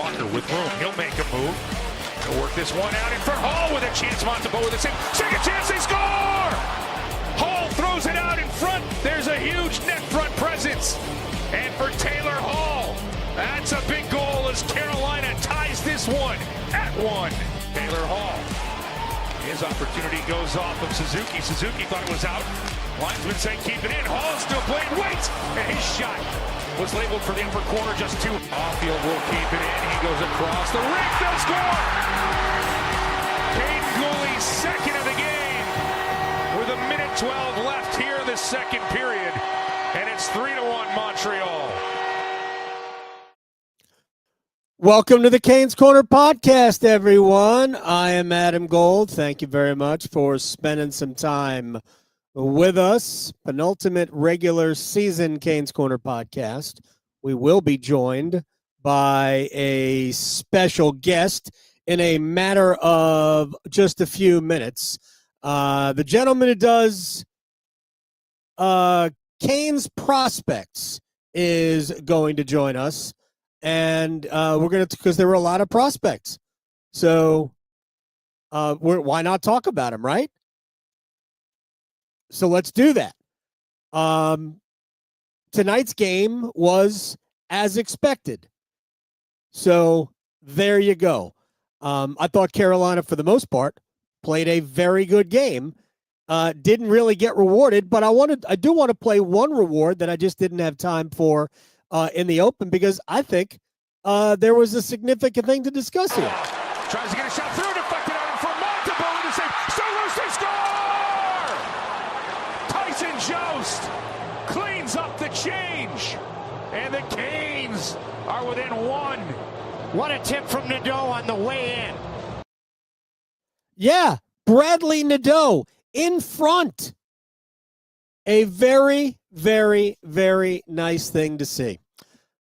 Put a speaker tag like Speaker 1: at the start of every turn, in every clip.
Speaker 1: Walker with room. He'll make a move. He'll work this one out in front. Hall with a chance. Montreal with a second chance. They score! Hall throws it out in front. There's a huge net front presence. And for Taylor Hall, that's a big goal as Carolina ties this one at 1. Taylor Hall. His opportunity goes off of Suzuki. Suzuki thought it was out. Linesman say keep it in. Hall still playing. Wait! And his shot was labeled for the upper corner. Just 2. Off-field will keep it in. He goes across the ring. They'll score! Kane Gooley's second of the game with 1:12 left here in the second period. And it's 3-1 Montreal.
Speaker 2: Welcome to the Canes Corner podcast, everyone. I am Adam Gold. Thank you very much for spending some time with us. Penultimate regular season Canes Corner podcast. We will be joined by a special guest in a matter of just a few minutes. The gentleman who does Canes Prospects is going to join us. And we're going to, because there were a lot of prospects. So why not talk about them, right? So let's do that. Tonight's game was as expected. So there you go. I thought Carolina, for the most part, played a very good game. Didn't really get rewarded, but I do want to play one reward that I just didn't have time for in the open, because I think there was a significant thing to discuss here.
Speaker 1: Tries to get a shot through, deflected out in front. Montreal with the save. Still loose, they score! Tyson Jost cleans up the change, and the Canes are within 1. What a tip from Nadeau on the way in.
Speaker 2: Yeah, Bradly Nadeau in front. A very, very, very nice thing to see.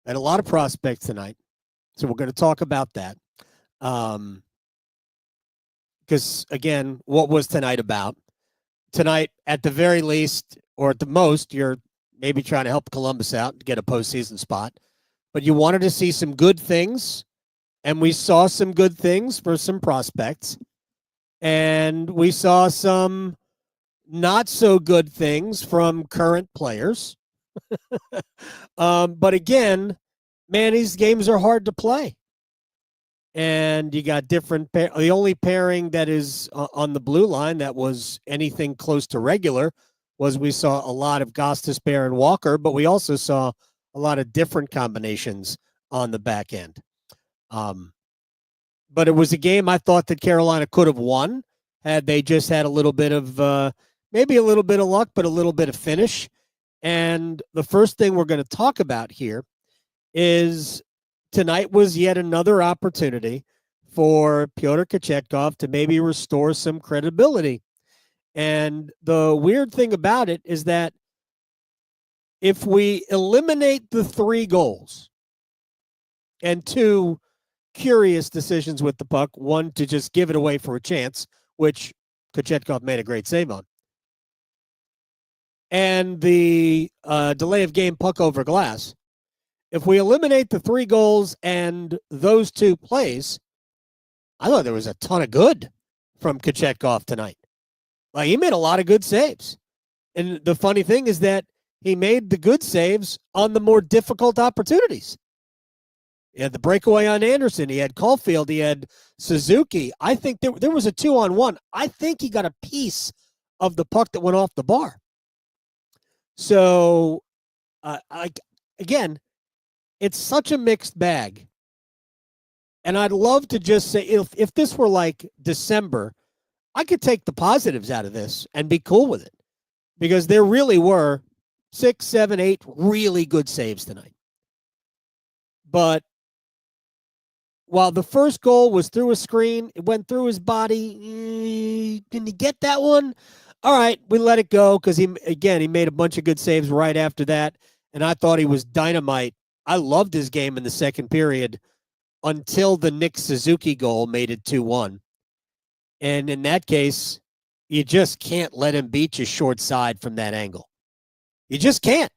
Speaker 2: And a lot of prospects tonight. So we're going to talk about that. Because, again, what was tonight about? Tonight, at the very least, or at the most, you're maybe trying to help Columbus out to get a postseason spot. But you wanted to see some good things. And we saw some good things for some prospects. And we saw some not so good things from current players. But again, man, these games are hard to play. And you got different the only pairing that is on the blue line that was anything close to regular was we saw a lot of Gostisbehere and Walker, but we also saw a lot of different combinations on the back end. But it was a game I thought that Carolina could have won had they just had a little bit of maybe a little bit of luck, but a little bit of finish. And the first thing we're going to talk about here is tonight was yet another opportunity for Pyotr Kochetkov to maybe restore some credibility. And the weird thing about it is that if we eliminate the 3 goals and 2 curious decisions with the puck, one to just give it away for a chance, which Kochetkov made a great save on, and the delay of game puck over glass, if we eliminate the 3 goals and those 2 plays, I thought there was a ton of good from Kochetkov tonight. Like, he made a lot of good saves. And the funny thing is that he made the good saves on the more difficult opportunities. He had the breakaway on Anderson. He had Caulfield. He had Suzuki. I think there was a 2-on-1. I think he got a piece of the puck that went off the bar. So, again, it's such a mixed bag. And I'd love to just say, if this were like December, I could take the positives out of this and be cool with it. Because there really were 6, 7, 8 really good saves tonight. But while the first goal was through a screen, it went through his body. Can he get that one? All right, we let it go because he made a bunch of good saves right after that, and I thought he was dynamite. I loved his game in the second period until the Nick Suzuki goal made it 2-1. And in that case, you just can't let him beat you short side from that angle. You just can't.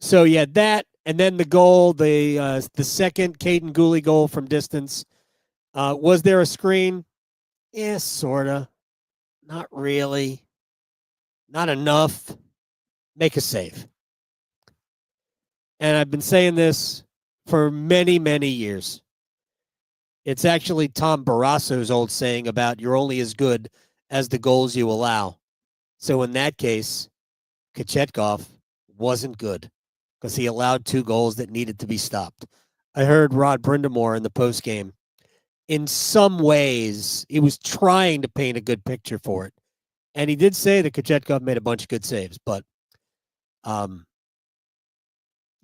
Speaker 2: So, yeah, that And then the goal, the second Caden Gooley goal from distance. Was there a screen? Yeah, sort of. Not really. Not enough. Make a save. And I've been saying this for many, many years. It's actually Tom Barrasso's old saying about you're only as good as the goals you allow. So in that case, Kochetkov wasn't good because he allowed 2 goals that needed to be stopped. I heard Rod Brind'Amour in the postgame. In some ways, he was trying to paint a good picture for it. And he did say that Kochetkov made a bunch of good saves, but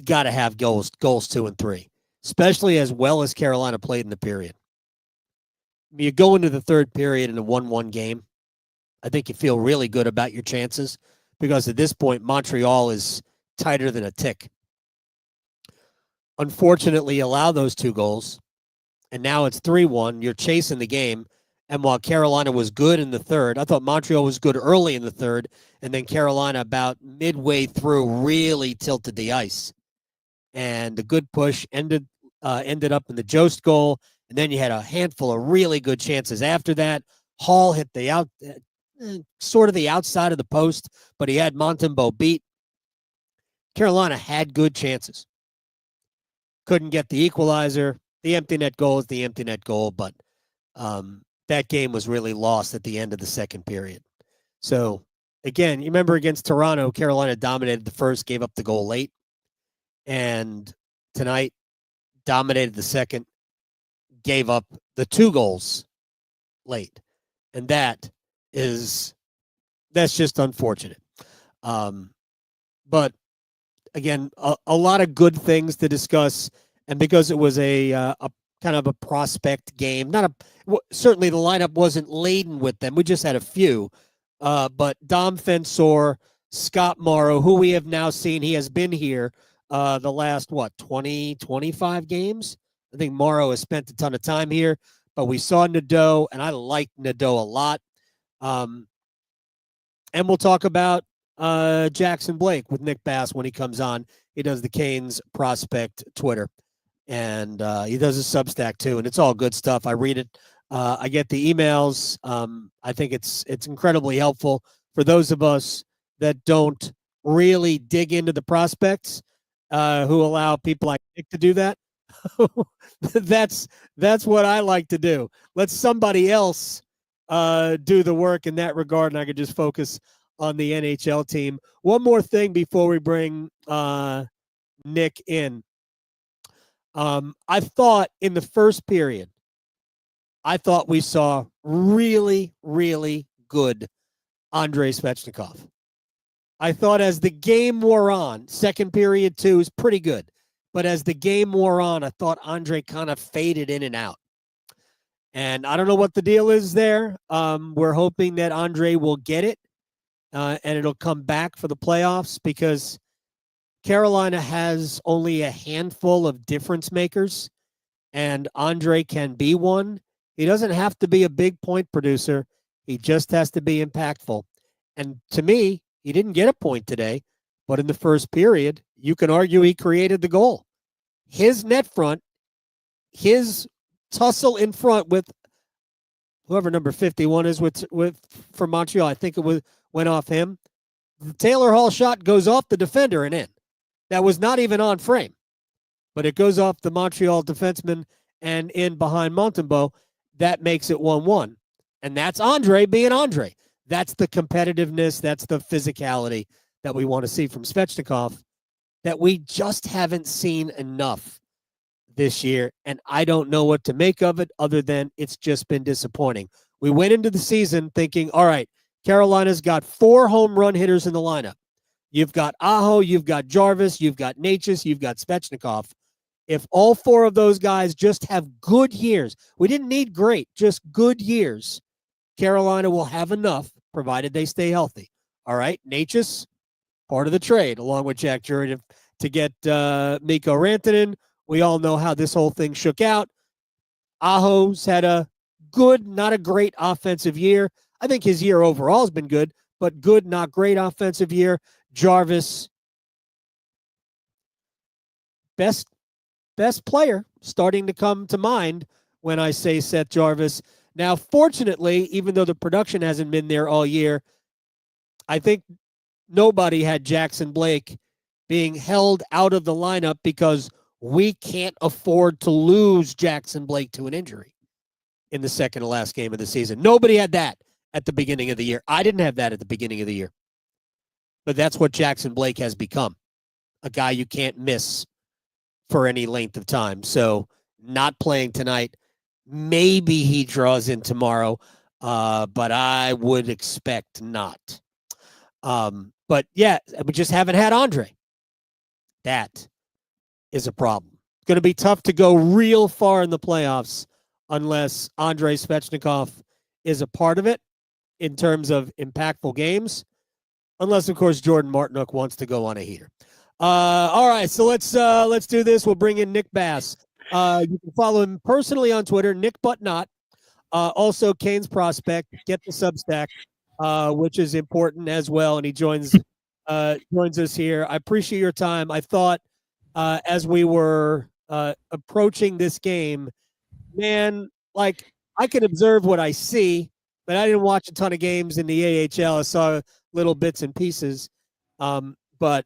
Speaker 2: got to have goals 2 and 3, especially as well as Carolina played in the period. You go into the third period in a 1-1 game. I think you feel really good about your chances because at this point, Montreal is tighter than a tick. Unfortunately, allow those 2 goals, and now it's 3-1. You're chasing the game, and while Carolina was good in the third, I thought Montreal was good early in the third, and then Carolina about midway through really tilted the ice. And the good push ended up in the Jost goal, and then you had a handful of really good chances after that. Hall hit the sort of the outside of the post, but he had Montembeault beat. Carolina had good chances. Couldn't get the equalizer. The empty net goal is the empty net goal, but that game was really lost at the end of the second period. So, again, you remember against Toronto, Carolina dominated the first, gave up the goal late. And tonight, dominated the second, gave up the 2 goals late. And that's just unfortunate. But again, a lot of good things to discuss. And because it was a kind of a prospect game, certainly the lineup wasn't laden with them. We just had a few. But Dom Fensore, Scott Morrow, who we have now seen, he has been here the last, 20, 25 games? I think Morrow has spent a ton of time here, but we saw Nadeau, and I like Nadeau a lot. And we'll talk about Jackson Blake with Nick Bass when he comes on. He does the CanesProspect Twitter, and he does a Substack too, and it's all good stuff. I read it. I get the emails. I think it's incredibly helpful for those of us that don't really dig into the prospects, who allow people like Nick to do that. That's what I like to do. Let somebody else do the work in that regard, and I could just focus on the NHL team. One more thing before we bring Nick in. I thought in the first period, we saw really, really good Andrei Svechnikov. I thought as the game wore on, second period 2 is pretty good. But as the game wore on, I thought Andrei kind of faded in and out. And I don't know what the deal is there. We're hoping that Andrei will get it and it'll come back for the playoffs because Carolina has only a handful of difference makers, and Andrei can be one. He doesn't have to be a big point producer. He just has to be impactful. And to me, he didn't get a point today, but in the first period, you can argue he created the goal. His net front, his tussle in front with whoever number 51 is with for Montreal, I think it went off him. The Taylor Hall shot goes off the defender and in. That was not even on frame, but it goes off the Montreal defenseman and in behind Montembeault. That makes it 1-1. And that's Andrei being Andrei. That's the competitiveness. That's the physicality that we want to see from Svechnikov that we just haven't seen enough this year. And I don't know what to make of it other than it's just been disappointing. We went into the season thinking, all right, Carolina's got 4 home run hitters in the lineup. You've got Aho, you've got Jarvis, you've got Necas, you've got Svechnikov. If all 4 of those guys just have good years, we didn't need great, just good years, Carolina will have enough, provided they stay healthy. All right, Necas, part of the trade, along with Jack Drury to get Mikko Rantanen. We all know how this whole thing shook out. Aho's had a good, not a great offensive year. I think his year overall has been good, but good, not great offensive year. Jarvis, best player starting to come to mind when I say Seth Jarvis. Now, fortunately, even though the production hasn't been there all year, I think nobody had Jackson Blake being held out of the lineup because we can't afford to lose Jackson Blake to an injury in the second to last game of the season. Nobody had that at the beginning of the year. I didn't have that at the beginning of the year. But that's what Jackson Blake has become, a guy you can't miss for any length of time. So not playing tonight. Maybe he draws in tomorrow, but I would expect not. But yeah, we just haven't had Andre. That is a problem. It's going to be tough to go real far in the playoffs unless Andrei Svechnikov is a part of it in terms of impactful games. Unless, of course, Jordan Martinook wants to go on a heater. All right, so let's do this. We'll bring in Nick Bass. You can follow him personally on Twitter, Nick But Not. Also, CanesProspect. Get the Substack, which is important as well. And he joins us here. I appreciate your time. I thought as we were approaching this game, man, like I can observe what I see, but I didn't watch a ton of games in the AHL. I saw little bits and pieces. But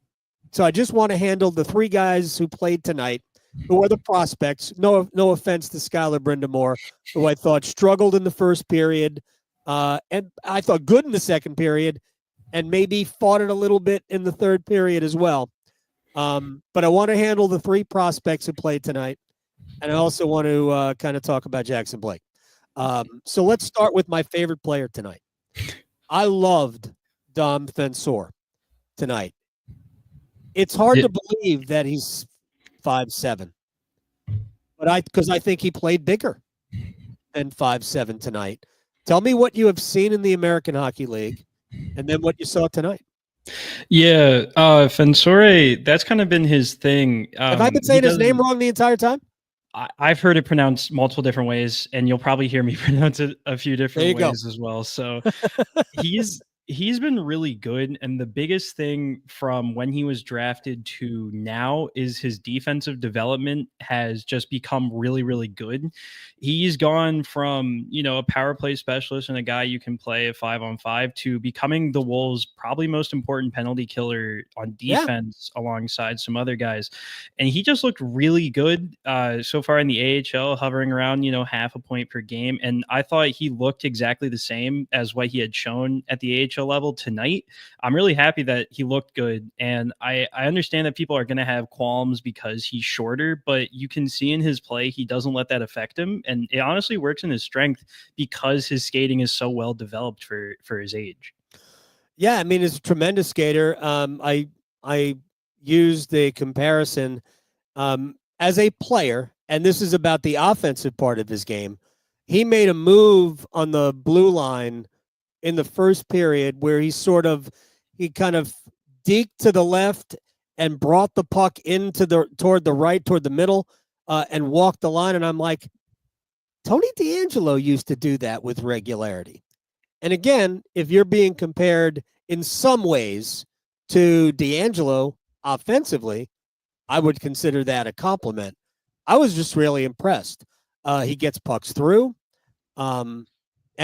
Speaker 2: so I just want to handle the three guys who played tonight, who are the prospects. No offense to Skyler Brind'Amour, who I thought struggled in the first period, and I thought good in the second period, and maybe fought it a little bit in the third period as well. But I want to handle the three prospects who played tonight, and I also want to kind of talk about Jackson Blake. So let's start with my favorite player tonight. I loved Dom Fensore tonight. It's hard to believe that he's 5'7", but because I think he played bigger than 5'7" tonight. Tell me what you have seen in the American Hockey League, and then what you saw tonight.
Speaker 3: Yeah, Fensore, that's kind of been his thing.
Speaker 2: Have I been saying his name wrong the entire time?
Speaker 3: I've heard it pronounced multiple different ways, and you'll probably hear me pronounce it a few different ways as well. So he's been really good, and the biggest thing from when he was drafted to now is his defensive development has just become really, really good. He's gone from, a power play specialist and a guy you can play a 5-on-5 to becoming the Wolves' probably most important penalty killer on defense alongside some other guys. And he just looked really good so far in the AHL, hovering around, half a point per game. And I thought he looked exactly the same as what he had shown at the AHL level tonight. I'm really happy that he looked good. And I understand that people are going to have qualms because he's shorter, but you can see in his play, he doesn't let that affect him. And it honestly works in his strength because his skating is so well developed for his age.
Speaker 2: Yeah, I mean, he's a tremendous skater. I used the comparison as a player, and this is about the offensive part of his game. He made a move on the blue line in the first period where he kind of deked to the left and brought the puck toward the middle, and walked the line. And I'm like, Tony DeAngelo used to do that with regularity. And again, if you're being compared in some ways to DeAngelo offensively, I would consider that a compliment. I was just really impressed. He gets pucks through. And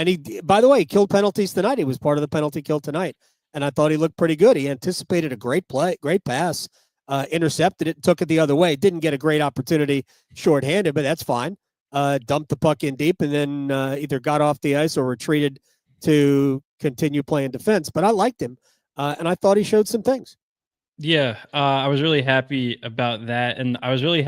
Speaker 2: he, by the way, killed penalties tonight. He was part of the penalty kill tonight. And I thought he looked pretty good. He anticipated a great play, great pass, intercepted it, and took it the other way. Didn't get a great opportunity shorthanded, but that's fine. Dumped the puck in deep and then either got off the ice or retreated to continue playing defense. But I liked him, and I thought he showed some things.
Speaker 3: Yeah, I was really happy about that, and I was really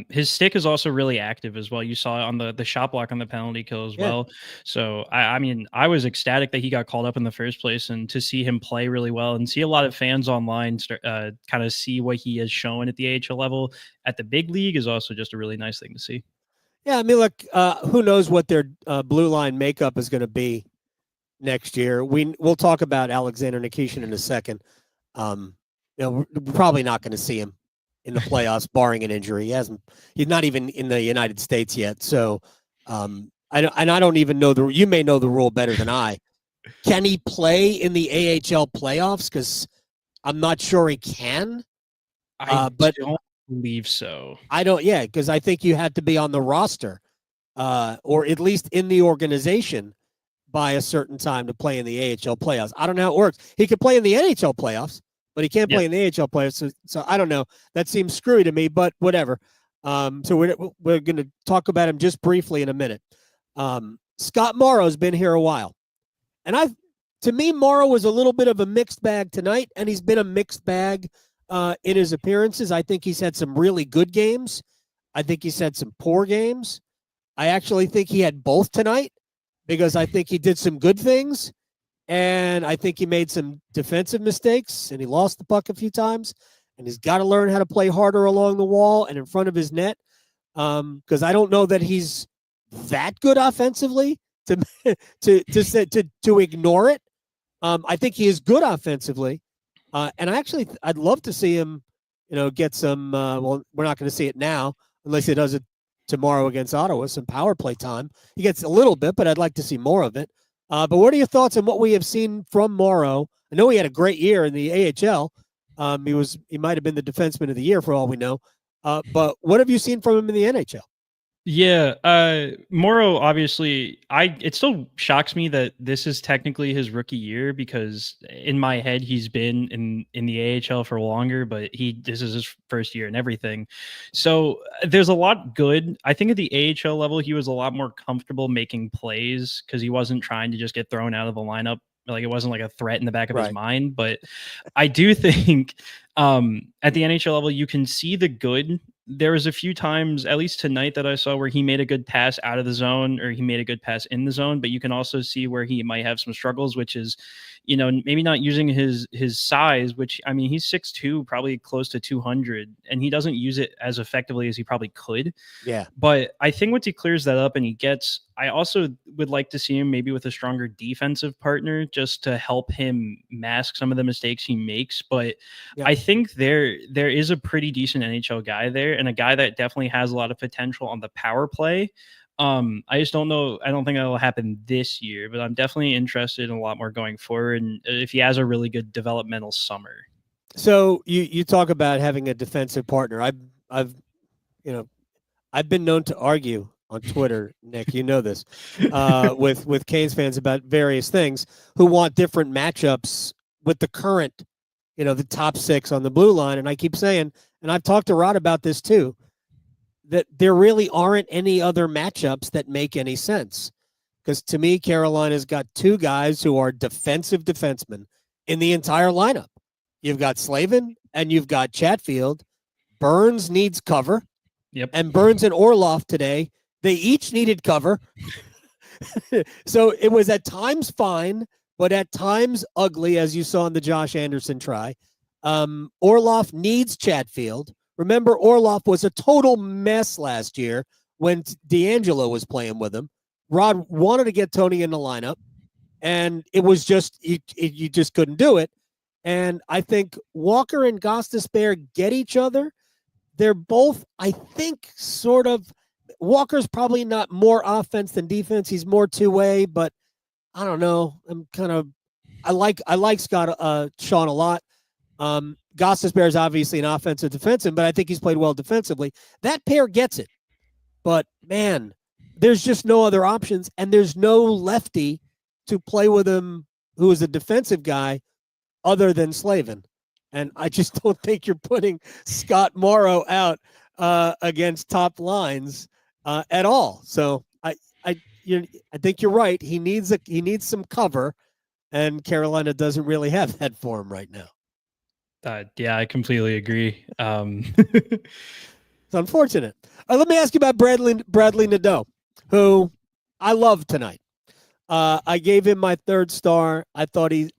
Speaker 3: his stick is also really active as well. You saw it on the shot block on the penalty kill as well. So I mean, I was ecstatic that he got called up in the first place, and to see him play really well, and see a lot of fans online kind of see what he has shown at the AHL level at the big league is also just a really nice thing to see.
Speaker 2: Yeah, I mean, look, who knows what their blue line makeup is going to be next year. We'll talk about Alexander Nikishin in a second. We're probably not going to see him in the playoffs, barring an injury. He's not even in the United States yet. So, I don't even know you may know the rule better than I. Can he play in the AHL playoffs? Because I'm not sure he can.
Speaker 3: I don't believe so.
Speaker 2: I don't. Yeah, because I think you had to be on the roster, or at least in the organization by a certain time to play in the AHL playoffs. I don't know how it works. He could play in the NHL playoffs, but he can't play in the AHL playoffs. So I don't know. That seems screwy to me, but whatever. So we're going to talk about him just briefly in a minute. Scott Morrow's been here a while, and to me, Morrow was a little bit of a mixed bag tonight, and he's been a mixed bag in his appearances. I think he's had some really good games. I think he's had some poor games. I actually think he had both tonight because I think he did some good things, and I think he made some defensive mistakes, and he lost the puck a few times, and he's got to learn how to play harder along the wall and in front of his net because I don't know that he's that good offensively to ignore it. I think he is good offensively, and I'd love to see him, get some. Well, we're not going to see it now unless he does it tomorrow against Ottawa. Some power play time. He gets a little bit, but I'd like to see more of it. But what are your thoughts on what we have seen from Morrow? I know he had a great year in the AHL. He might have been the defenseman of the year for all we know. But what have you seen from him in the NHL?
Speaker 3: Yeah, Morrow, obviously, it still shocks me that this is technically his rookie year because in my head he's been in the AHL for longer, but this is his first year and everything. So there's a lot good. I think at the AHL level he was a lot more comfortable making plays because he wasn't trying to just get thrown out of the lineup. Like it wasn't like a threat in the back of his mind. But I do think at the NHL level you can see the good. There was a few times, at least tonight, that I saw where he made a good pass out of the zone or he made a good pass in the zone, but you can also see where he might have some struggles, which is, maybe not using his size, which, I mean, he's 6'2", probably close to 200, and he doesn't use it as effectively as he probably could.
Speaker 2: Yeah.
Speaker 3: But I think once he clears that up and I also would like to see him maybe with a stronger defensive partner just to help him mask some of the mistakes he makes. But I think there is a pretty decent NHL guy there and a guy that definitely has a lot of potential on the power play. I just don't know. I don't think that'll happen this year, but I'm definitely interested in a lot more going forward. And if he has a really good developmental summer.
Speaker 2: So you talk about having a defensive partner. I've been known to argue on Twitter, Nick, this, with Canes fans about various things who want different matchups with the current, the top six on the blue line. And I keep saying, and I've talked to Rod about this too, that there really aren't any other matchups that make any sense. Because to me, Carolina's got two guys who are defensive defensemen in the entire lineup. You've got Slavin and you've got Chatfield. Burns needs cover.
Speaker 3: Yep.
Speaker 2: And Burns and Orlov today, they each needed cover. So it was at times fine, but at times ugly, as you saw in the Josh Anderson try. Orlov needs Chatfield. Remember, Orlov was a total mess last year when D'Angelo was playing with him. Rod wanted to get Tony in the lineup, and it was just you just couldn't do it. And I think Walker and Gostisbehere get each other. They're both, I think, sort of. Walker's probably not more offense than defense. He's more two-way, but I don't know. I like Scott Sean a lot. Gostisbehere is obviously an offensive defenseman, but I think he's played well defensively. That pair gets it. But, man, there's just no other options, and there's no lefty to play with him who is a defensive guy other than Slavin. And I just don't think you're putting Scott Morrow out against top lines at all. So I think you're right. He needs some cover, and Carolina doesn't really have that for him right now.
Speaker 3: Yeah, I completely agree.
Speaker 2: It's unfortunate. Let me ask you about Bradly Nadeau, who I loved tonight. I gave him my 3rd star. I thought he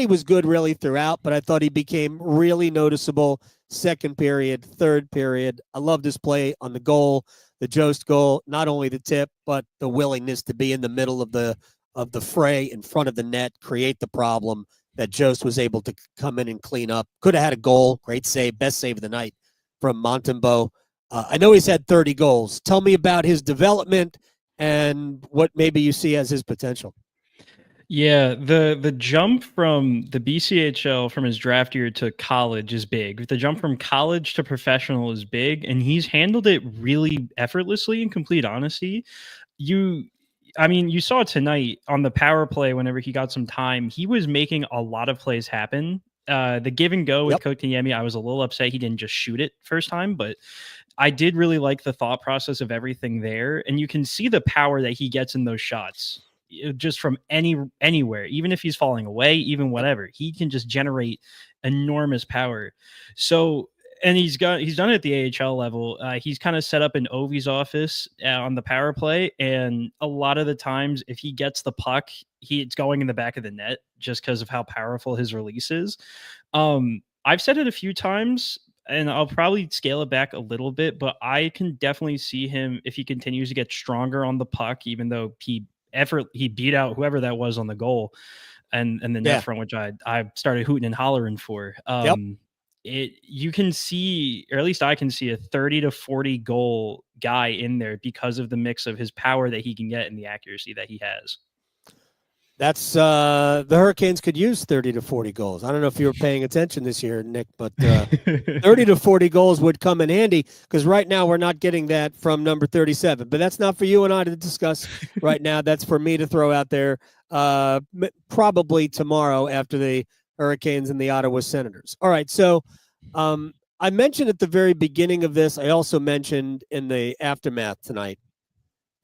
Speaker 2: was good really throughout, but I thought he became really noticeable 2nd period, 3rd period. I loved his play on the goal, the Jost goal, not only the tip, but the willingness to be in the middle of the fray in front of the net, create the problem that Jost was able to come in and clean up. Could have had a goal. Great save. Best save of the night from Montembeault. I know he's had 30 goals. Tell me about his development and what maybe you see as his potential.
Speaker 3: Yeah, the jump from the BCHL from his draft year to college is big. The jump from college to professional is big, and he's handled it really effortlessly, in complete honesty. You you saw tonight on the power play whenever he got some time, he was making a lot of plays happen. The give and go with
Speaker 2: Yep.
Speaker 3: Kotkaniemi, I was a little upset he didn't just shoot it first time, but I did really like the thought process of everything there, and you can see the power that he gets in those shots just from anywhere, even if he's falling away, even whatever. He can just generate enormous power. So and he's done it at the AHL level. He's kind of set up in Ovi's office on the power play, and a lot of the times, if he gets the puck, it's going in the back of the net just because of how powerful his release is. I've said it a few times, and I'll probably scale it back a little bit, but I can definitely see him if he continues to get stronger on the puck, even though he beat out whoever that was on the goal and the net front, which I started hooting and hollering for. You can see, or at least I can see, a 30 to 40 goal guy in there because of the mix of his power that he can get and the accuracy that he has.
Speaker 2: That's the Hurricanes could use 30 to 40 goals. I don't know if you were paying attention this year, Nick, but 30 to 40 goals would come in handy because right now we're not getting that from number 37. But that's not for you and I to discuss right now. That's for me to throw out there probably tomorrow after the Hurricanes and the Ottawa Senators. All right, so I mentioned at the very beginning of this, I also mentioned in the aftermath tonight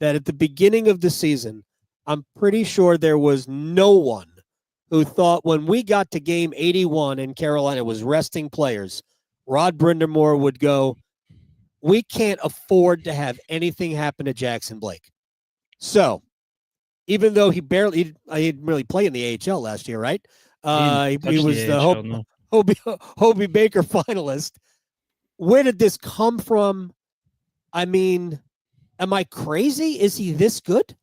Speaker 2: that at the beginning of the season, I'm pretty sure there was no one who thought when we got to game 81 and Carolina was resting players, Rod Brind'Amour would go, we can't afford to have anything happen to Jackson Blake. So even though he didn't really play in the AHL last year, right? He was the Hobey Baker finalist. Where did this come from? I mean, am I crazy? Is he this good?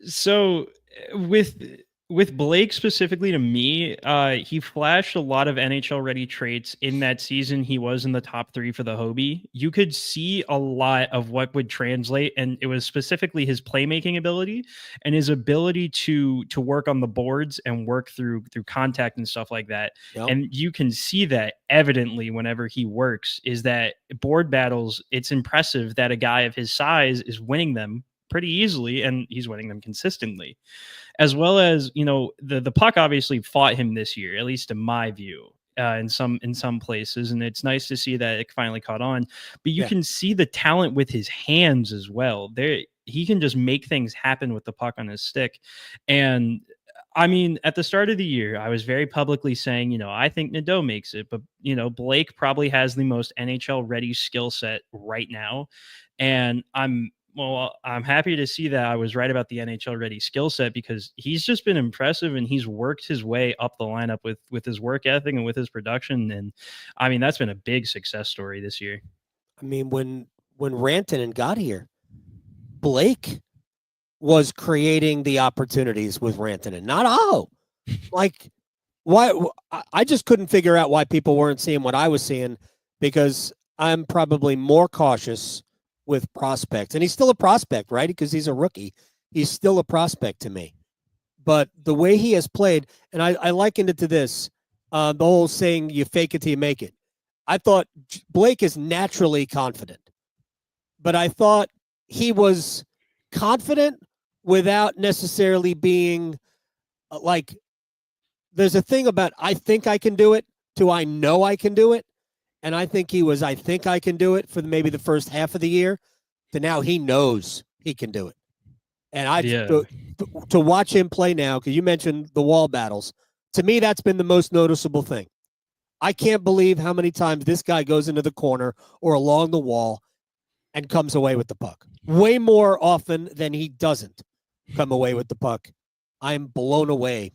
Speaker 3: So with Blake specifically, to me, he flashed a lot of NHL ready traits in that season. He was in the top 3 for the Hobey. You could see a lot of what would translate, and it was specifically his playmaking ability and his ability to work on the boards and work through contact and stuff like that. Yep. And you can see that evidently whenever he works, is that board battles, it's impressive that a guy of his size is winning them pretty easily, and he's winning them consistently. As well as, the puck obviously fought him this year, at least in my view, in some places. And it's nice to see that it finally caught on. But you can see the talent with his hands as well. He can just make things happen with the puck on his stick. And I mean, at the start of the year, I was very publicly saying, I think Nadeau makes it. But, Blake probably has the most NHL ready skill set right now. And I'm happy to see that I was right about the NHL ready skill set, because he's just been impressive and he's worked his way up the lineup with his work ethic and with his production. And I mean, that's been a big success story this year.
Speaker 2: I mean, when Raanta got here, Blake was creating the opportunities with Raanta, not Aho. Like, why? I just couldn't figure out why people weren't seeing what I was seeing, because I'm probably more cautious with prospects, and he's still a prospect, right? Because he's a rookie. He's still a prospect to me. But the way he has played, and I likened it to this, the whole saying, you fake it till you make it. I thought Blake is naturally confident, but I thought he was confident without necessarily being like, there's a thing about I think I can do it to I know I can do it. And I think he was, I think I can do it for maybe the first half of the year, to now he knows he can do it. And to watch him play now, because you mentioned the wall battles, to me, that's been the most noticeable thing. I can't believe how many times this guy goes into the corner or along the wall and comes away with the puck. Way more often than he doesn't come away with the puck. I'm blown away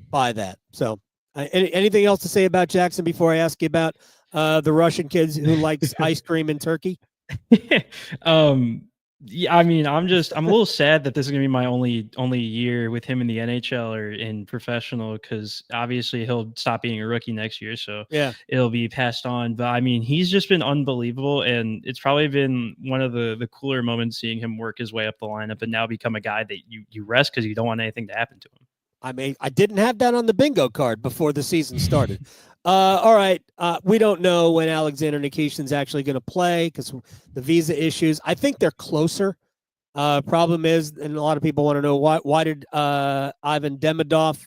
Speaker 2: by that. So anything else to say about Jackson before I ask you about the Russian kids who likes ice cream in Turkey?
Speaker 3: Yeah, I mean, I'm a little sad that this is gonna be my only year with him in the NHL or in professional, because obviously he'll stop being a rookie next year, so
Speaker 2: yeah,
Speaker 3: it'll be passed on. But I mean, he's just been unbelievable, and it's probably been one of the cooler moments seeing him work his way up the lineup and now become a guy that you rest because you don't want anything to happen to him.
Speaker 2: I mean, I didn't have that on the bingo card before the season started. All right. We don't know when Alexander Nikishin's actually going to play because the visa issues. I think they're closer. Problem is, and a lot of people want to know why did Ivan Demidov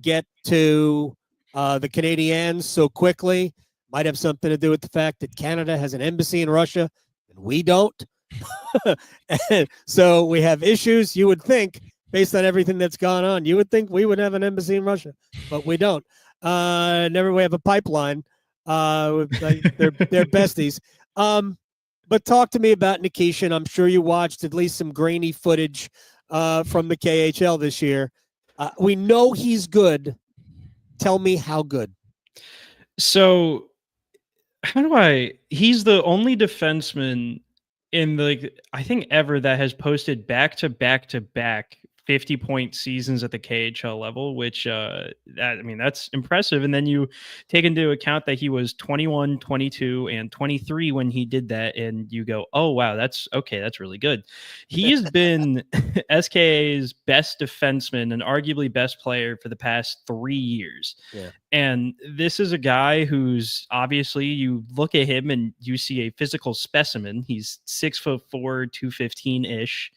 Speaker 2: get to the Canadiens so quickly? Might have something to do with the fact that Canada has an embassy in Russia and we don't. And so we have issues. You would think, based on everything that's gone on, you would think we would have an embassy in Russia, but we don't. Never we have a pipeline. They're besties. But talk to me about Nikishin. I'm sure you watched at least some grainy footage from the KHL this year. We know he's good. Tell me how good.
Speaker 3: So he's the only defenseman in I think ever that has posted back 50-point seasons at the KHL level, which that's impressive. And then you take into account that he was 21, 22, and 23 when he did that, and you go, oh wow, that's really good. He's been SKA's best defenseman and arguably best player for the past 3 years. Yeah. And this is a guy who's obviously, you look at him and you see a physical specimen. He's 6'4", 215-ish.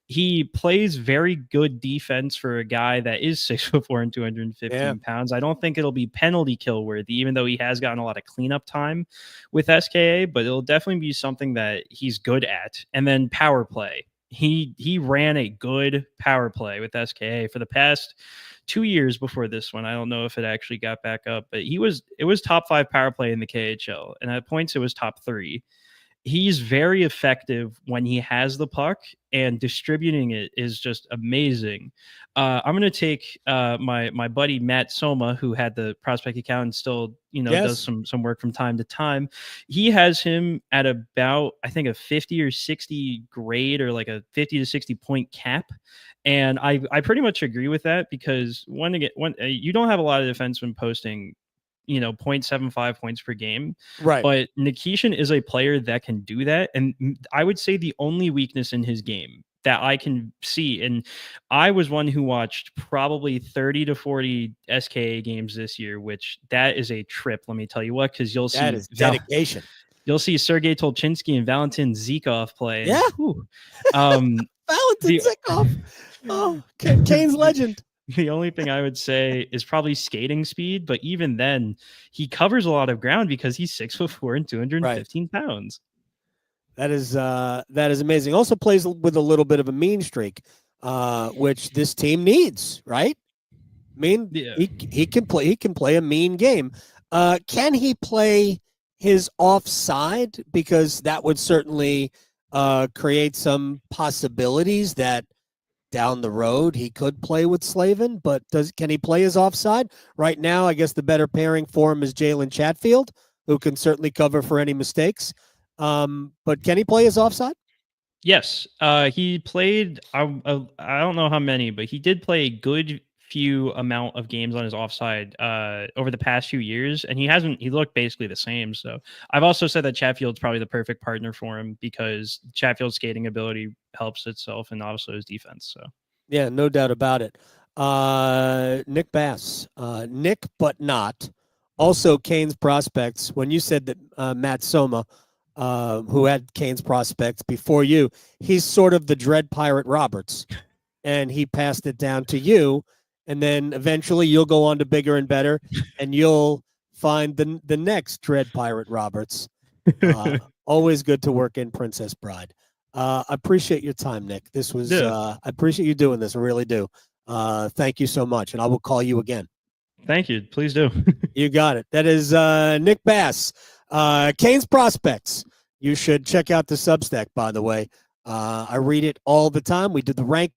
Speaker 3: He plays very good defense for a guy that is 6'4" and 215 pounds. I don't think it'll be penalty kill worthy, even though he has gotten a lot of cleanup time with SKA, but it'll definitely be something that he's good at. And then power play. He ran a good power play with SKA for the past 2 years before this one. I don't know if it actually got back up, but it was top 5 power play in the KHL. And at points it was top 3. He's very effective when he has the puck, and distributing it is just amazing. I'm going to take my buddy Matt Soma, who had the prospect account and still, does some work from time to time. He has him at about, I think, a 50 or 60 grade, or like a 50 to 60 point cap. And I pretty much agree with that, because when you don't have a lot of defensemen posting 0.75 points per game.
Speaker 2: Right.
Speaker 3: But Nikishin is a player that can do that. And I would say the only weakness in his game that I can see, and I was one who watched probably 30 to 40 SKA games this year, which that is a trip. Let me tell you what, because you'll see
Speaker 2: that is dedication.
Speaker 3: You'll see Sergei Tolchinsky and Valentin Zykov play.
Speaker 2: Yeah. Valentin Zykov. Oh, Canes legend.
Speaker 3: The only thing I would say is probably skating speed, but even then, he covers a lot of ground because he's 6'4" and 215 pounds.
Speaker 2: That is amazing. Also plays with a little bit of a mean streak, which this team needs, right? I mean, he can play a mean game. Can he play his offside? Because that would certainly create some possibilities that down the road he could play with Slavin, but can he play his offside? Right now, I guess the better pairing for him is Jalen Chatfield, who can certainly cover for any mistakes. But can he play his offside?
Speaker 3: Yes. He played, I don't know how many, but he did play a good few amount of games on his offside over the past few years, and he looked basically the same. So I've also said that Chatfield's probably the perfect partner for him, because Chatfield's skating ability helps itself, and also his defense. So
Speaker 2: yeah, no doubt about it. Nick Bass, Nick but not, also Canes prospects. When you said that Matt Soma, who had Canes prospects before you, he's sort of the Dread Pirate Roberts, and he passed it down to you. And then eventually you'll go on to bigger and better, and you'll find the next Dread Pirate Roberts. Always good to work in Princess Bride. I appreciate your time, Nick. This was I appreciate you doing this. I really do. Thank you so much, and I will call you again.
Speaker 3: Thank you. Please do.
Speaker 2: You got it. That is Nick Bass, Canes Prospects. You should check out the Substack, by the way. I read it all the time. We did the rank.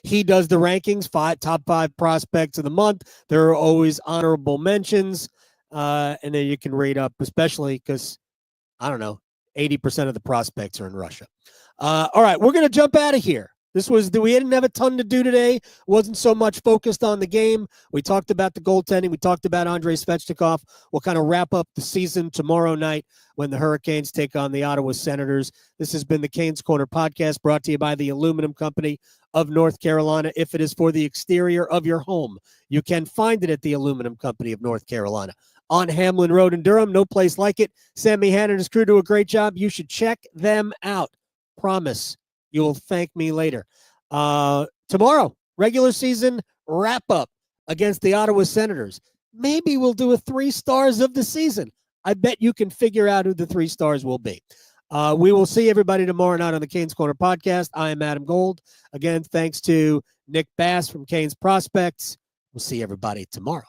Speaker 2: He does the rankings, top 5 prospects of the month. There are always honorable mentions, and then you can read up, especially because, I don't know, 80% of the prospects are in Russia. All right, we're going to jump out of here. We didn't have a ton to do today. Wasn't so much focused on the game. We talked about the goaltending. We talked about Andrei Svechnikov. We'll kind of wrap up the season tomorrow night when the Hurricanes take on the Ottawa Senators. This has been the Canes Corner podcast, brought to you by the Aluminum Company of North Carolina. If it is for the exterior of your home, you can find it at the Aluminum Company of North Carolina on Hamlin Road in Durham. No place like it. Sammy Hanna and his crew do a great job. You should check them out. Promise. You will thank me later. Tomorrow, regular season wrap-up against the Ottawa Senators. Maybe we'll do a 3 stars of the season. I bet you can figure out who the 3 stars will be. We will see everybody tomorrow night on the Canes Corner podcast. I am Adam Gold. Again, thanks to Nick Bass from Canes Prospects. We'll see everybody tomorrow.